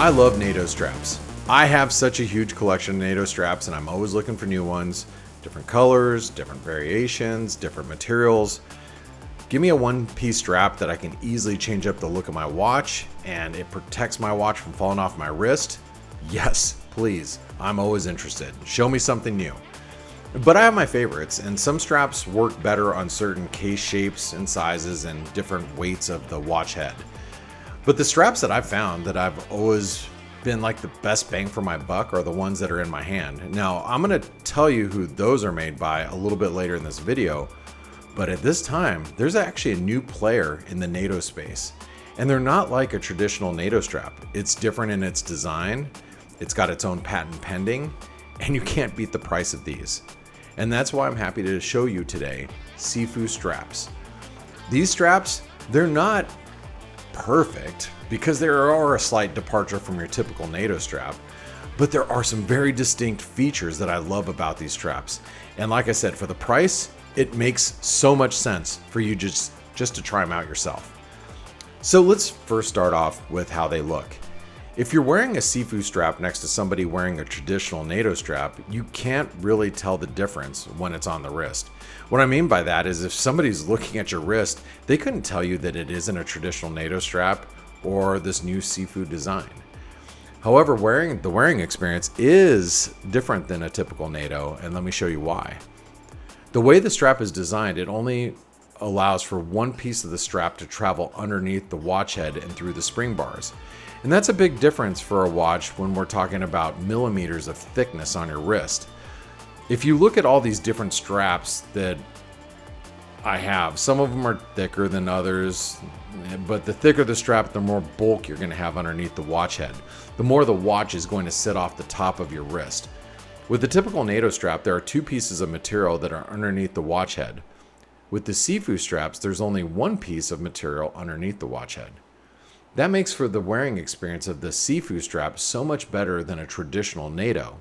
I love NATO straps. I have such a huge collection of NATO straps and I'm always looking for new ones. Different colors, different variations, different materials. Give me a one-piece strap that I can easily change up the look of my watch and it protects my watch from falling off my wrist. Yes, please. I'm always interested. Show me something new. But I have my favorites, and some straps work better on certain case shapes and sizes and different weights of the watch head. But the straps that I've found that I've always been like the best bang for my buck are the ones that are in my hand. Now, I'm going to tell you who those are made by a little bit later in this video, but at this time, there's actually a new player in the NATO space. And they're not like a traditional NATO strap. It's different in its design, it's got its own patent pending, and you can't beat the price of these. And that's why I'm happy to show you today Sifu straps. These straps, they're not perfect because they are a slight departure from your typical NATO strap, but there are some very distinct features that I love about these straps. And like I said, for the price, it makes so much sense for you just to try them out yourself. So let's first start off with how they look. If you're wearing a Sifu strap next to somebody wearing a traditional NATO strap, you can't really tell the difference when it's on the wrist. What I mean by that is if somebody's looking at your wrist, they couldn't tell you that it isn't a traditional NATO strap or this new Sifu design. However, the wearing experience is different than a typical NATO, and let me show you why. The way the strap is designed, it only allows for one piece of the strap to travel underneath the watch head and through the spring bars. And that's a big difference for a watch when we're talking about millimeters of thickness on your wrist. If you look at all these different straps that I have, some of them are thicker than others, but the thicker the strap, the more bulk you're going to have underneath the watch head. The more the watch is going to sit off the top of your wrist. With the typical NATO strap, there are two pieces of material that are underneath the watch head. With the Sifu straps, there's only one piece of material underneath the watch head. That makes for the wearing experience of the Sifu strap so much better than a traditional NATO.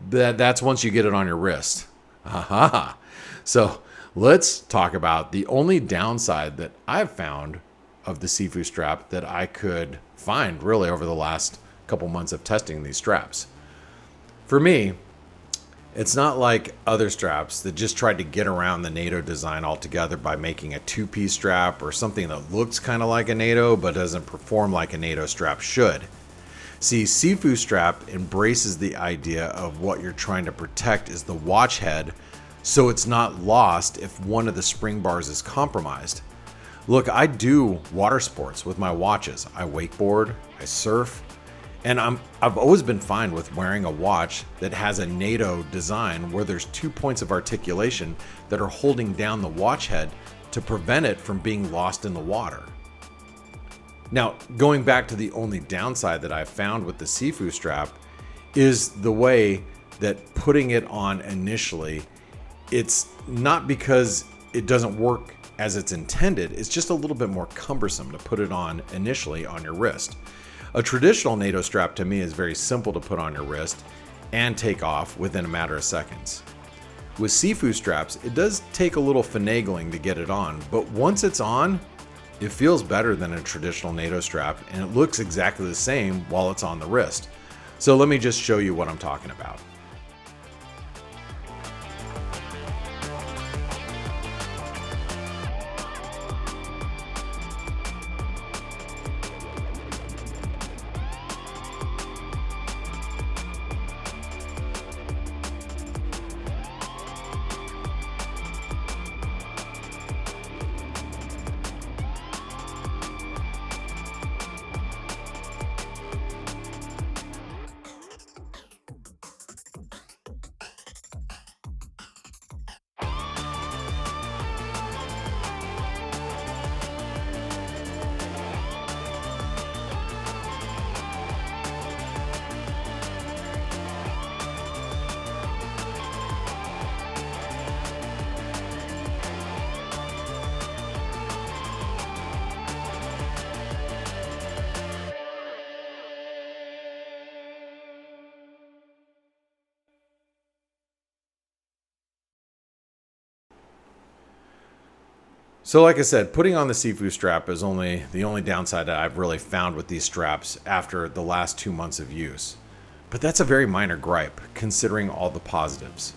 That's once you get it on your wrist. Aha! So let's talk about the only downside that I've found of the Sifu strap that I could find really over the last couple months of testing these straps. For me, it's not like other straps that just tried to get around the NATO design altogether by making a two-piece strap or something that looks kind of like a NATO but doesn't perform like a NATO strap should. See, Sifu strap embraces the idea of what you're trying to protect is the watch head so it's not lost if one of the spring bars is compromised. Look, I do water sports with my watches. I wakeboard, I surf, and I've always been fine with wearing a watch that has a NATO design where there's 2 points of articulation that are holding down the watch head to prevent it from being lost in the water. Now, going back to the only downside that I've found with the Sifu strap is the way that putting it on initially, it's not because it doesn't work as it's intended, it's just a little bit more cumbersome to put it on initially on your wrist. A traditional NATO strap to me is very simple to put on your wrist and take off within a matter of seconds. With Sifu straps, it does take a little finagling to get it on, but once it's on, it feels better than a traditional NATO strap and it looks exactly the same while it's on the wrist. So let me just show you what I'm talking about. So like I said, putting on the Sifu Strap is the only downside that I've really found with these straps after the last 2 months of use. But that's a very minor gripe, considering all the positives.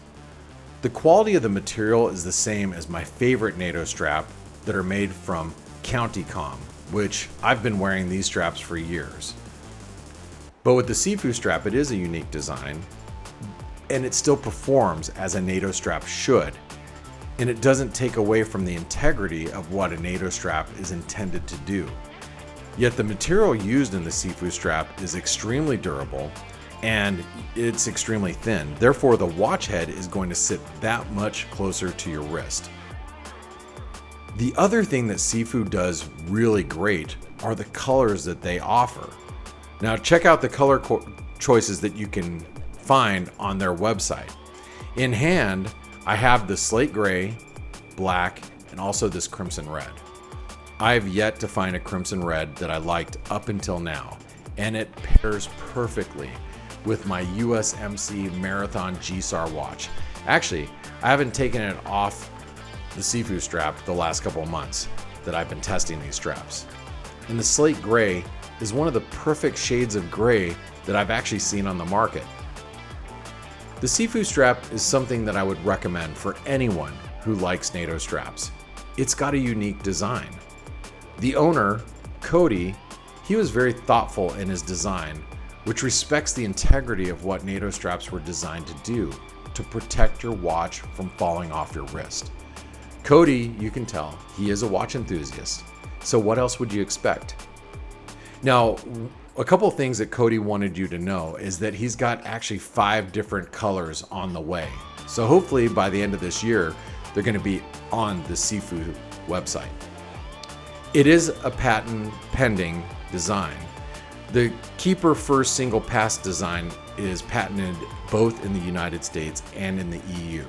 The quality of the material is the same as my favorite NATO strap that are made from County-Com, which I've been wearing these straps for years. But with the Sifu Strap, it is a unique design, and it still performs as a NATO strap should, and it doesn't take away from the integrity of what a NATO strap is intended to do. Yet the material used in the Sifu Strap is extremely durable, and it's extremely thin. Therefore, the watch head is going to sit that much closer to your wrist. The other thing that Sefue does really great are the colors that they offer. Now check out the color choices that you can find on their website. In hand, I have the slate gray, black, and also this crimson red. I have yet to find a crimson red that I liked up until now, and it pairs perfectly with my USMC Marathon GSAR watch. Actually, I haven't taken it off the Sifu Strap the last couple of months that I've been testing these straps. And the slate gray is one of the perfect shades of gray that I've actually seen on the market. The Sifu Strap is something that I would recommend for anyone who likes NATO straps. It's got a unique design. The owner, Cody, he was very thoughtful in his design, which respects the integrity of what NATO straps were designed to do, to protect your watch from falling off your wrist. Cody, you can tell, he is a watch enthusiast. So what else would you expect? Now, a couple of things that Cody wanted you to know is that he's got actually 5 different colors on the way. So hopefully by the end of this year, they're going to be on the Sefue website. It is a patent pending design. The Keeper First Single Pass design is patented both in the United States and in the EU.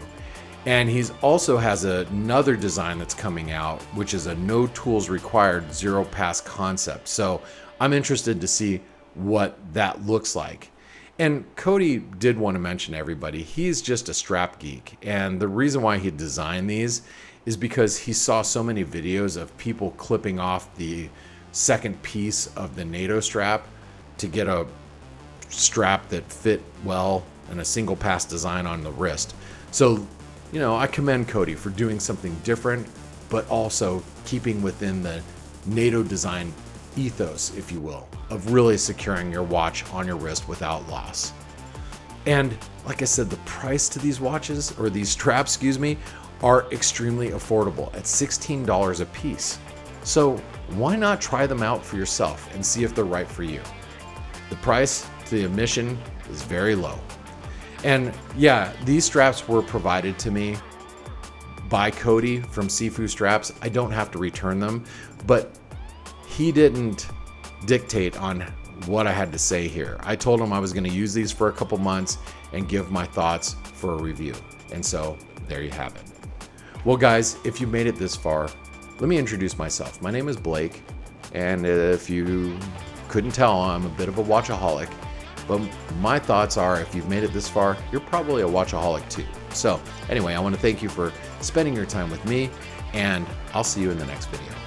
And he also has another design that's coming out, which is a no tools required zero pass concept. So I'm interested to see what that looks like. And Cody did want to mention everybody, he's just a strap geek. And the reason why he designed these is because he saw so many videos of people clipping off the second piece of the NATO strap to get a strap that fit well in a single pass design on the wrist. So, you know, I commend Cody for doing something different, but also keeping within the NATO design ethos, if you will, of really securing your watch on your wrist without loss. And like I said, the price to these watches, or these straps, are extremely affordable at $16 a piece. So why not try them out for yourself and see if they're right for you? The price to the admission is very low. And yeah, these straps were provided to me by Cody from Sifu Straps. I don't have to return them, but he didn't dictate on what I had to say here. I told him I was going to use these for a couple months and give my thoughts for a review. And so there you have it. Well, guys, if you made it this far, let me introduce myself. My name is Blake, and if you couldn't tell, I'm a bit of a watchaholic. But my thoughts are, if you've made it this far, you're probably a watchaholic too. So anyway, I want to thank you for spending your time with me, and I'll see you in the next video.